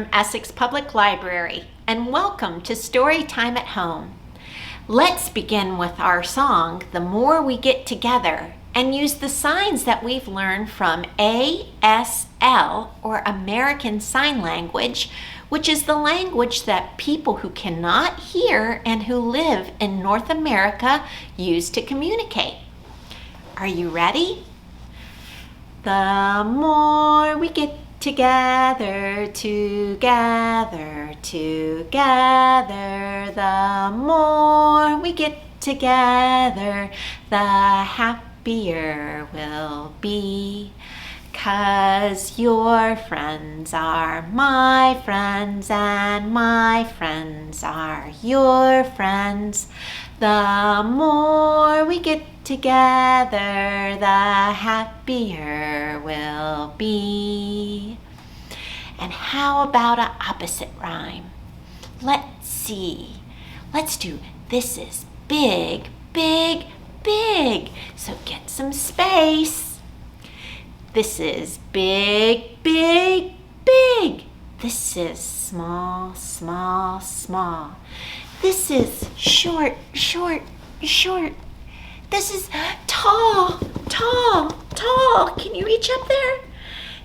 from Essex Public Library, and welcome to Storytime at Home. Let's begin with our song, The More We Get Together, and use the signs that we've learned from ASL, or American Sign Language, which is the language that people who cannot hear and who live in North America use to communicate. Are you ready? The more we get together, together, together, the more we get together, the happier we'll be. 'Cause your friends are my friends and my friends are your friends. The more we get together, the happier we'll be. And how about an opposite rhyme? Let's see. Let's do this is big, big, big. So get some space. This is big, big, big. This is small, small, small. This is short, short, short. This is tall, tall, tall. Can you reach up there?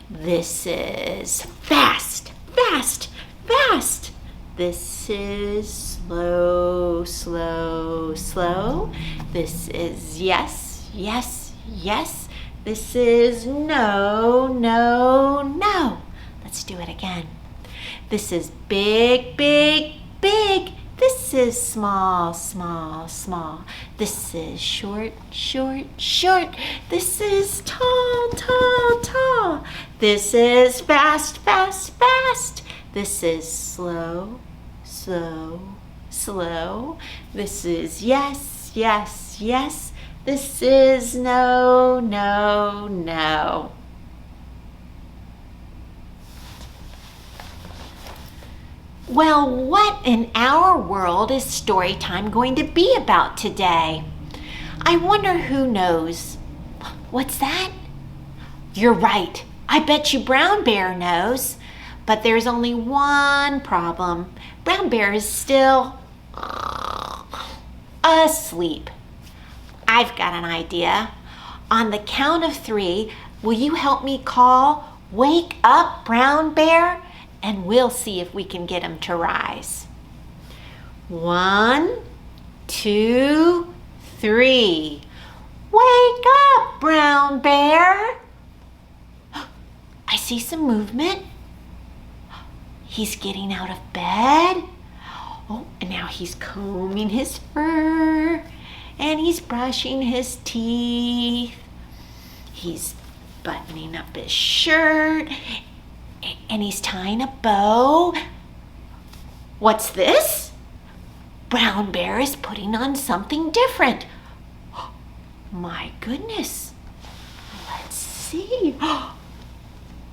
This is fast, fast, fast. This is slow, slow, slow. This is yes, yes, yes. This is no, no, no. Let's do it again. This is big, big, big. This is small, small, small. This is short, short, short. This is tall, tall, tall. This is fast, fast, fast. This is slow, slow, slow. This is yes, yes, yes. This is no, no, no. Well, what in our world is Storytime going to be about today? I wonder who knows. What's that? You're right. I bet you Brown Bear knows. But there's only one problem. Brown Bear is still asleep. I've got an idea. On the count of 3, will you help me call, "Wake up, Brown Bear"? And we'll see if we can get him to rise. 1, 2, 3. Wake up, Brown Bear. I see some movement. He's getting out of bed. Oh, and now he's combing his fur. And he's brushing his teeth. He's buttoning up his shirt. And he's tying a bow. What's this? Brown Bear is putting on something different. My goodness. Let's see.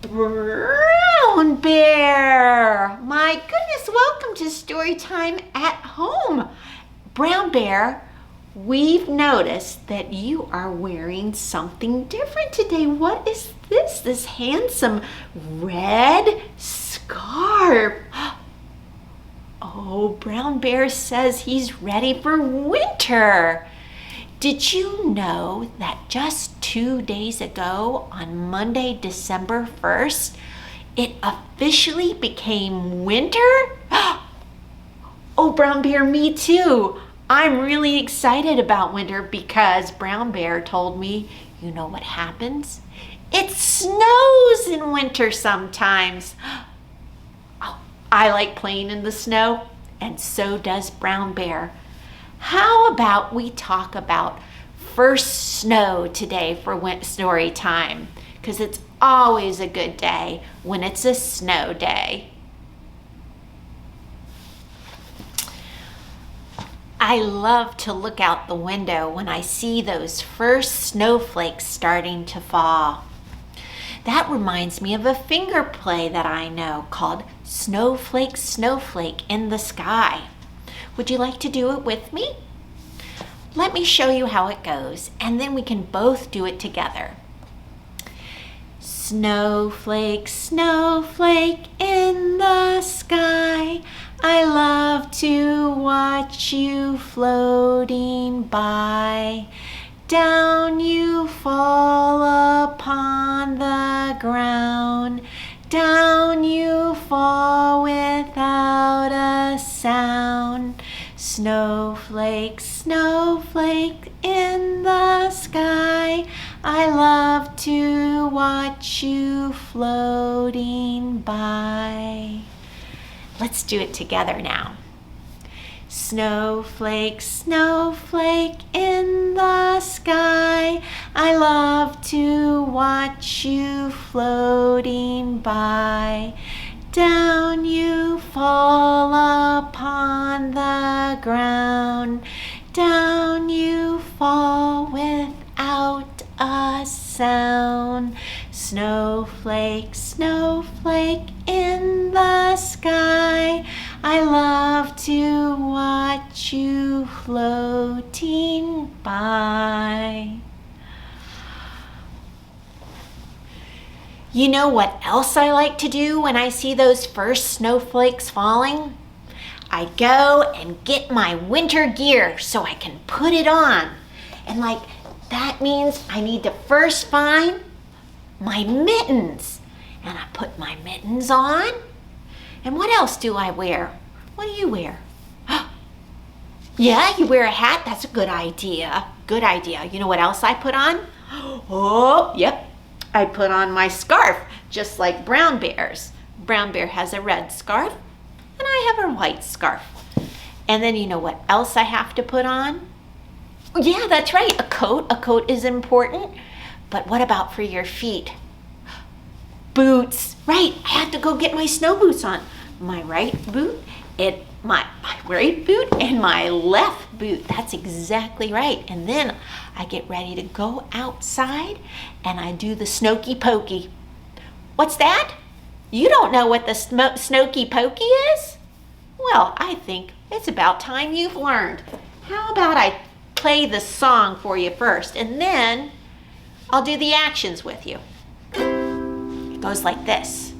Brown Bear. My goodness, welcome to Storytime at Home. Brown Bear, we've noticed that you are wearing something different today. What is this? This handsome red scarf. Oh, Brown Bear says he's ready for winter. Did you know that just 2 days ago, on Monday, December 1st, it officially became winter? Oh, Brown Bear, me too. I'm really excited about winter because Brown Bear told me, you know what happens? It snows in winter sometimes. Oh, I like playing in the snow, and so does Brown Bear. How about we talk about first snow today for story time? Because it's always a good day when it's a snow day. I love to look out the window when I see those first snowflakes starting to fall. That reminds me of a Fingerplay that I know called Snowflake, Snowflake in the Sky. Would you like to do it with me? Let me show you how it goes, and then we can both do it together. Snowflake, snowflake in the sky, I love to watch you floating by. Down you fall upon the ground, down you fall without a sound. Snowflake, snowflake in the sky, I love to watch you floating by. Let's do it together now. Snowflake, snowflake in the sky, I love to watch you floating by. Down you fall upon the ground, down you fall without a sound. Snowflake, snowflake in the sky, I love to watch you floating by. You know what else I like to do when I see those first snowflakes falling? I go and get my winter gear so I can put it on. And that means I need to first find my mittens. And I put my mittens on. And what else do I wear? What do you wear? Yeah, you wear a hat? That's a good idea. Good idea. You know what else I put on? Oh, yep. I put on my scarf, just like Brown Bear's. Brown Bear has a red scarf, and I have a white scarf. And then you know what else I have to put on? Yeah, that's right, a coat. A coat is important. But what about for your feet? Boots. Right, I have to go get my snow boots on. My right boot, my right boot and my left boot. That's exactly right. And then I get ready to go outside and I do the snokey pokey. What's that? You don't know what the snokey pokey is? Well, I think it's about time you've learned. How about I play the song for you first and then I'll do the actions with you. It goes like this.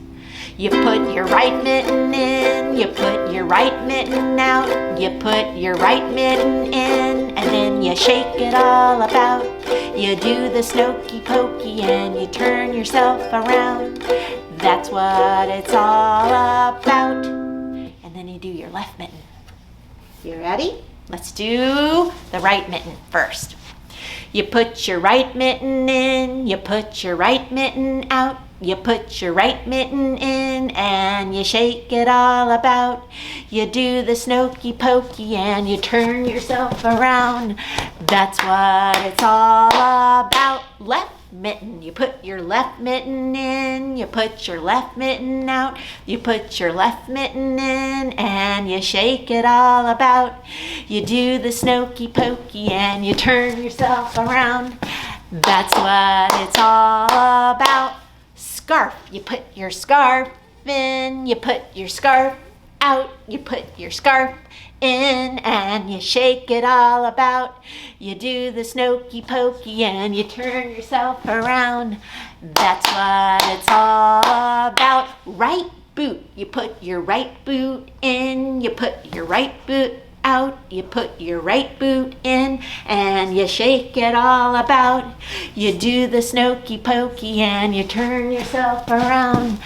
You put your right mitten in, you put your right mitten out, you put your right mitten in, and then you shake it all about. You do the snokey pokey and you turn yourself around. That's what it's all about. And then you do your left mitten. You ready? Let's do the right mitten first. You put your right mitten in, you put your right mitten out. You put your right mitten in and you shake it all about. You do the snokey pokey and you turn yourself around. That's what it's all about. Left mitten. You put your left mitten in, you put your left mitten out. You put your left mitten in and you shake it all about. You do the snokey pokey and you turn yourself around. That's what it's all about. Scarf. You put your scarf in, you put your scarf out, you put your scarf in and you shake it all about. You do the snokey pokey and you turn yourself around. That's what it's all about. Right boot. You put your right boot in, you put your right boot out, you put your right boot in and you shake it all about. You do the snokey pokey and you turn yourself around.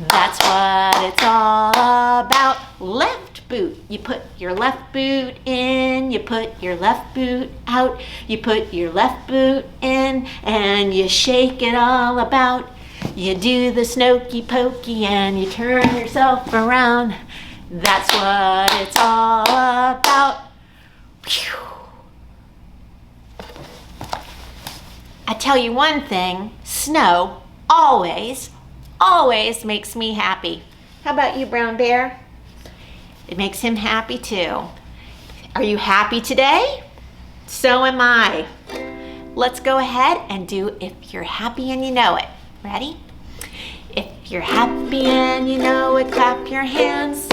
That's what it's all about. Left boot. You put your left boot in, you put your left boot out, you put your left boot in and you shake it all about. You do the snokey pokey and you turn yourself around. That's what it's all about. Whew. I tell you one thing, snow always makes me happy. How about you, Brown Bear? It makes him happy too. Are you happy today? So am I. Let's go ahead and do If You're Happy and You Know It. Ready? If you're happy and you know it, clap your hands.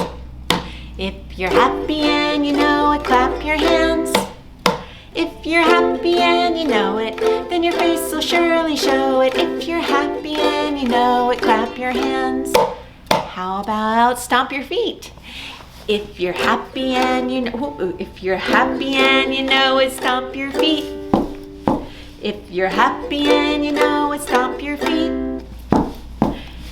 If you're happy and you know it, clap your hands. If you're happy and you know it, then your face will surely show it. If you're happy and you you know it, clap your hands. How about stomp your feet? If you're happy and you know, if you're happy and you know it, stomp your feet. If you're happy and you know it, stomp your feet.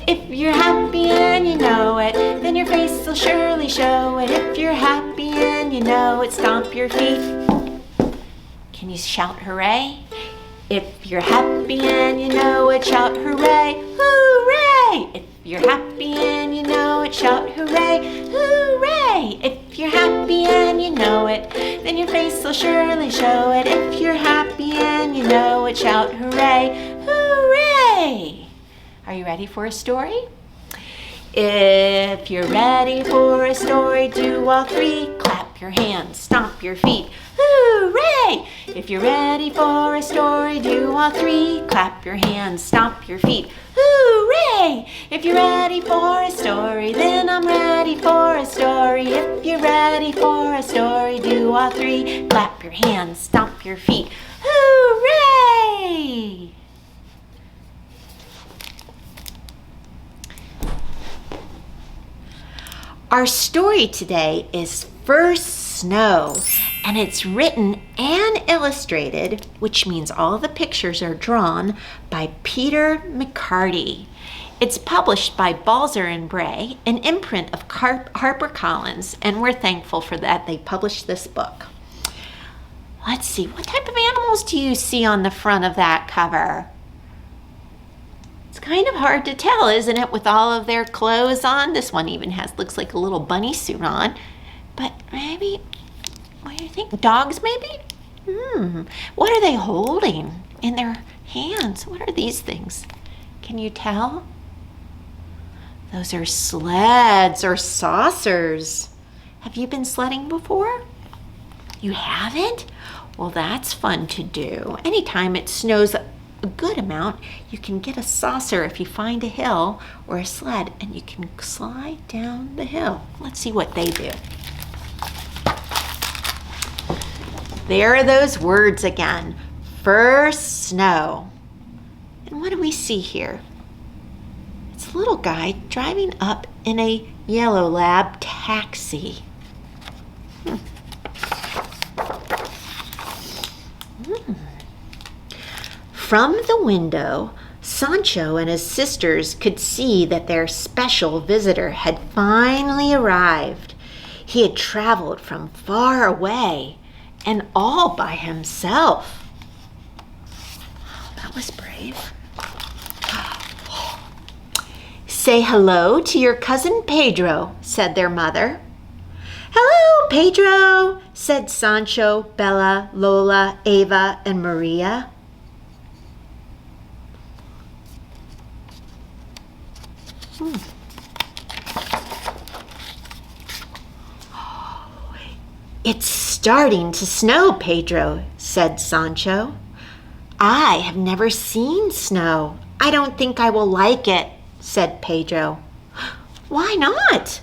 If you're happy and you know it, then your face will surely show it. If you're happy and you know it, stomp your feet. Can you shout hooray? If you're happy and you know it, shout hooray, hooray! If you're happy and you know it, shout hooray, hooray! If you're happy and you know it, then your face will surely show it. If you're happy and you know it, shout hooray, hooray! Are you ready for a story? If you're ready for a story, do all three. Clap your hands, stomp your feet, hooray! If you're ready for a story, do all three. Clap your hands, stomp your feet, hooray! If you're ready for a story, then I'm ready for a story. If you're ready for a story, do all three. Clap your hands, stomp your feet, hooray! Our story today is First Snow, and it's written and illustrated, which means all the pictures are drawn, by Peter McCarty. It's published by Balzer and Bray, an imprint of HarperCollins, and we're thankful for that. They published this book. Let's see, what type of animals do you see on the front of that cover? It's kind of hard to tell, isn't it, with all of their clothes on? This one even looks like a little bunny suit on. But maybe, what do you think? Dogs, maybe? What are they holding in their hands? What are these things? Can you tell? Those are sleds or saucers. Have you been sledding before? You haven't? Well, that's fun to do. Anytime it snows a good amount, you can get a saucer if you find a hill or a sled, and you can slide down the hill. Let's see what they do. There are those words again. First snow. And what do we see here? It's a little guy driving up in a yellow lab taxi. From the window, Sancho and his sisters could see that their special visitor had finally arrived. He had traveled from far away, and all by himself. Oh, that was brave. Say hello to your cousin Pedro, said their mother. Hello, Pedro, said Sancho, Bella, Lola, Ava, and Maria. It's starting to snow, Pedro, said Sancho. I have never seen snow. I don't think I will like it, said Pedro. Why not?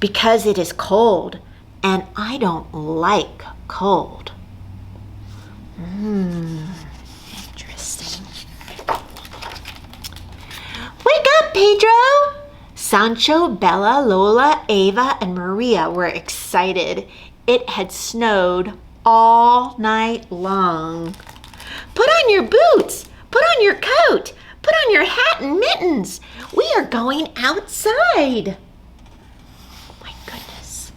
Because it is cold, and I don't like cold. Interesting. Wake up, Pedro! Sancho, Bella, Lola, Ava, and Maria were excited. It had snowed all night long. Put on your boots, put on your coat, put on your hat and mittens. We are going outside. Oh my goodness.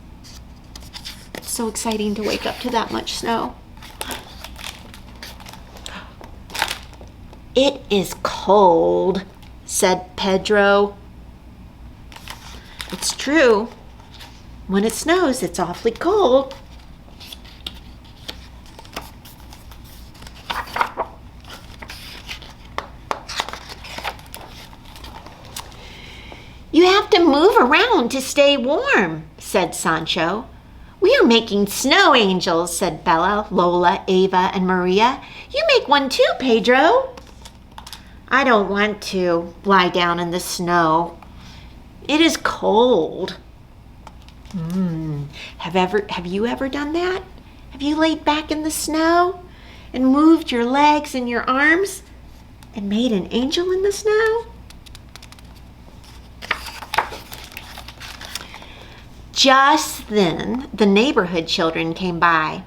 It's so exciting to wake up to that much snow. It is cold, said Pedro. It's true. When it snows, it's awfully cold. You have to move around to stay warm, said Sancho. We are making snow angels, said Bella, Lola, Ava, and Maria. You make one too, Pedro. I don't want to lie down in the snow. It is cold. Have you ever done that? Have you laid back in the snow and moved your legs and your arms and made an angel in the snow? Just then, the neighborhood children came by.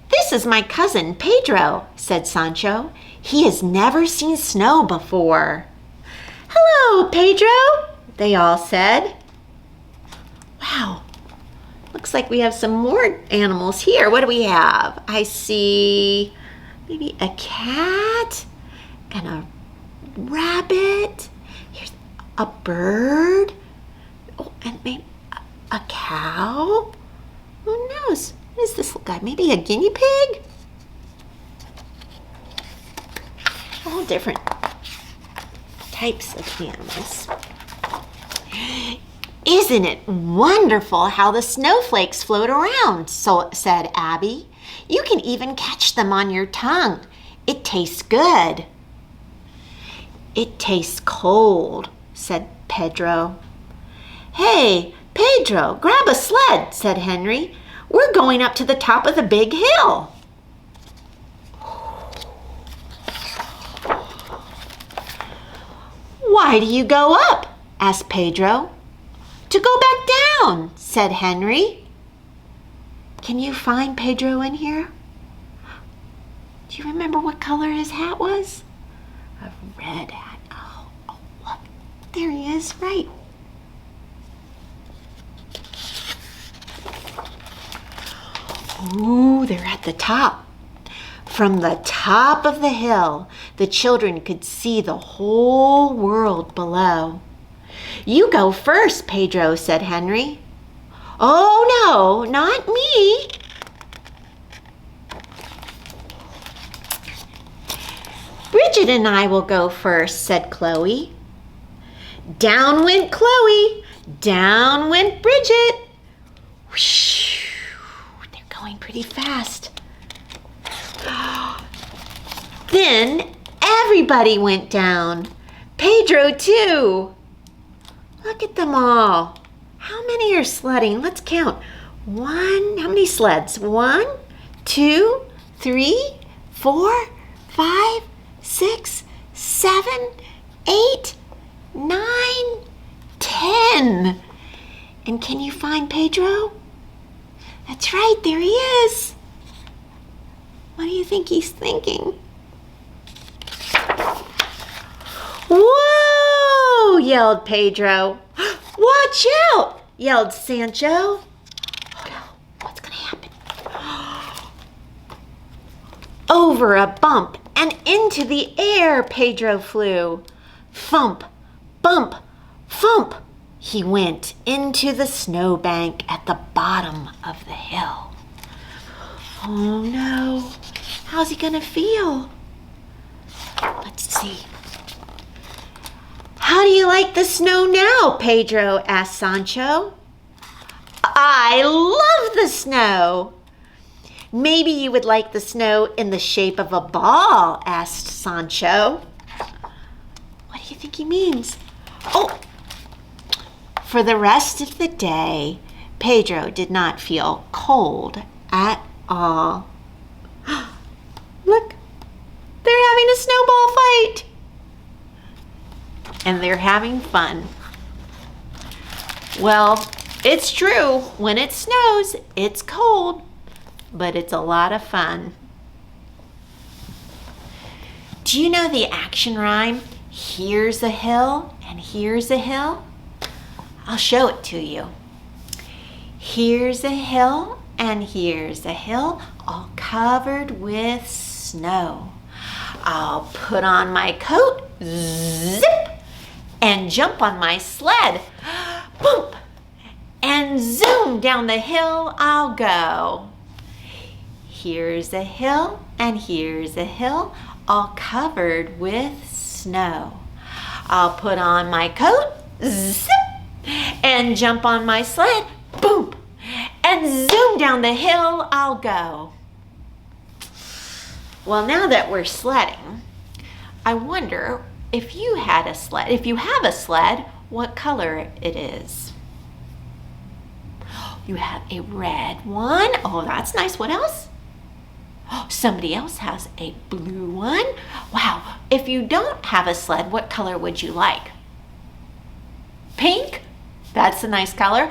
"This is my cousin, Pedro," said Sancho. "He has never seen snow before." "Hello, Pedro," they all said. Wow, looks like we have some more animals here. What do we have? I see maybe a cat and a rabbit. Here's a bird. Oh, and maybe a cow. Who knows? What does this look like? Maybe a guinea pig? All different types of animals. "Isn't it wonderful how the snowflakes float around?" said Abby. "You can even catch them on your tongue. It tastes good." "It tastes cold," said Pedro. "Hey, Pedro, grab a sled," said Henry. "We're going up to the top of the big hill." "Why do you go up?" asked Pedro. "To go back down," said Henry. Can you find Pedro in here? Do you remember what color his hat was? A red hat. Oh, look. There he is, right. Ooh, they're at the top. From the top of the hill, the children could see the whole world below. "You go first, Pedro," said Henry. "Oh, no, not me." "Bridget and I will go first," said Chloe. Down went Chloe. Down went Bridget. Whoosh. They're going pretty fast. Then everybody went down. Pedro too. Look at them all. How many are sledding? Let's count. How many sleds? 1, 2, 3, 4, 5, 6, 7, 8, 9, 10. And can you find Pedro? That's right, there he is. What do you think he's thinking? "Whoa!" yelled Pedro. "Watch out!" yelled Sancho. Oh no, what's gonna happen? Over a bump and into the air Pedro flew. Thump, bump, thump, he went into the snowbank at the bottom of the hill. Oh no, how's he gonna feel? Let's see. "How do you like the snow now, Pedro?" asked Sancho. "I love the snow." "Maybe you would like the snow in the shape of a ball?" asked Sancho. What do you think he means? Oh! For the rest of the day, Pedro did not feel cold at all. Look, they're having a snowball fight. And they're having fun. Well, it's true. When it snows, it's cold, but it's a lot of fun. Do you know the action rhyme? Here's a hill and here's a hill. I'll show it to you. Here's a hill and here's a hill, all covered with snow. I'll put on my coat, zip, and jump on my sled, boom, and zoom down the hill I'll go. Here's a hill and here's a hill, all covered with snow. I'll put on my coat, zip, and jump on my sled, boom, and zoom down the hill I'll go. Well, now that we're sledding, I wonder if you have a sled, what color it is. You have a red one. Oh, that's nice. What else? Oh, somebody else has a blue one. Wow. If you don't have a sled, what color would you like? Pink? That's a nice color.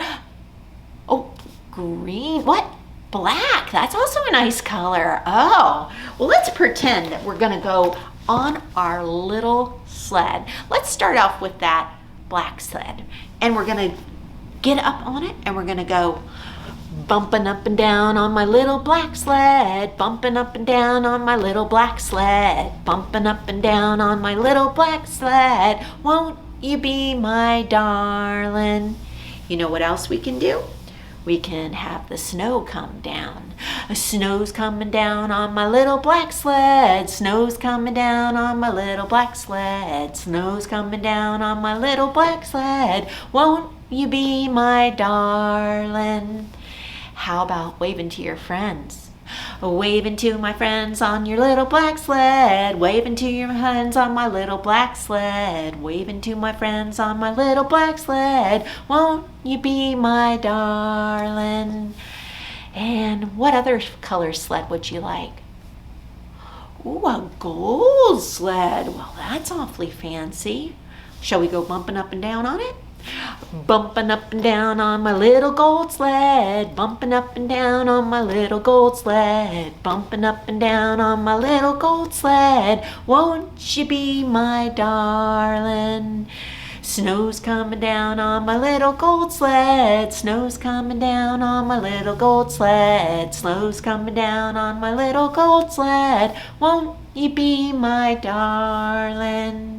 Oh, green. What? Black. That's also a nice color. Oh, well, let's pretend that we're going to go on our little sled. Let's start off with that black sled. And we're going to get up on it and we're going to go bumping up and down on my little black sled, bumping up and down on my little black sled, bumping up and down on my little black sled. Won't you be my darling? You know what else we can do? We can have the snow come down. Snow's coming down on my little black sled. Snow's coming down on my little black sled. Snow's coming down on my little black sled. Won't you be my darling? How about waving to your friends? Waving to my friends on your little black sled. Waving to your friends on my little black sled. Waving to my friends on my little black sled. Won't you be my darling? And what other color sled would you like? Ooh, a gold sled. Well, that's awfully fancy. Shall we go bumping up and down on it? Bumping up and down on my little gold sled. Bumping up and down on my little gold sled. Bumping up and down on my little gold sled. Won't you be my darling? Snow's coming down on my little gold sled. Snow's coming down on my little gold sled. Snow's coming down on my little gold sled. Won't you be my darling?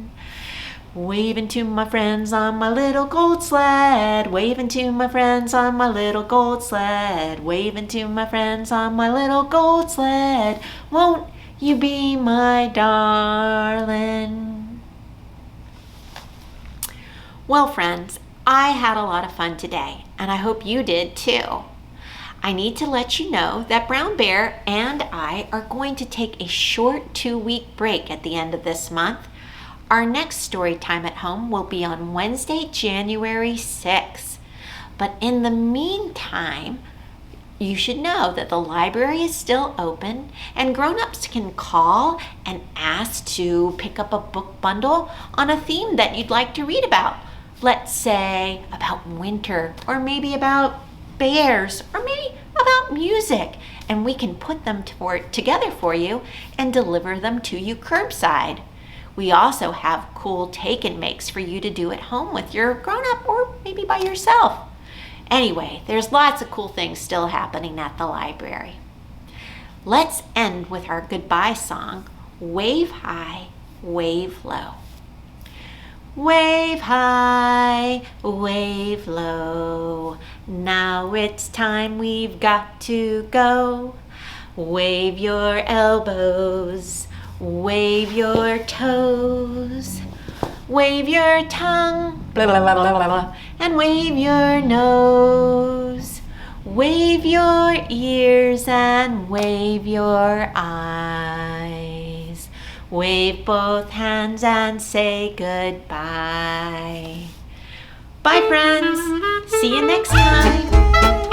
Waving to my friends on my little gold sled. Waving to my friends on my little gold sled. Waving to my friends on my little gold sled. Won't you be my darling? Well, friends, I had a lot of fun today, and I hope you did too. I need to let you know that Brown Bear and I are going to take a short 2-week break at the end of this month. Our next story time at home will be on Wednesday, January 6th. But in the meantime, you should know that the library is still open and grown-ups can call and ask to pick up a book bundle on a theme that you'd like to read about. Let's say about winter, or maybe about bears, or maybe about music. And we can put them together for you and deliver them to you curbside. We also have cool take and makes for you to do at home with your grown-up or maybe by yourself. Anyway, there's lots of cool things still happening at the library. Let's end with our goodbye song, Wave High, Wave Low. Wave high, wave low. Now it's time we've got to go. Wave your elbows. Wave your toes, wave your tongue, blah, blah, blah, blah, blah, and wave your nose. Wave your ears and wave your eyes. Wave both hands and say goodbye. Bye, friends. See you next time.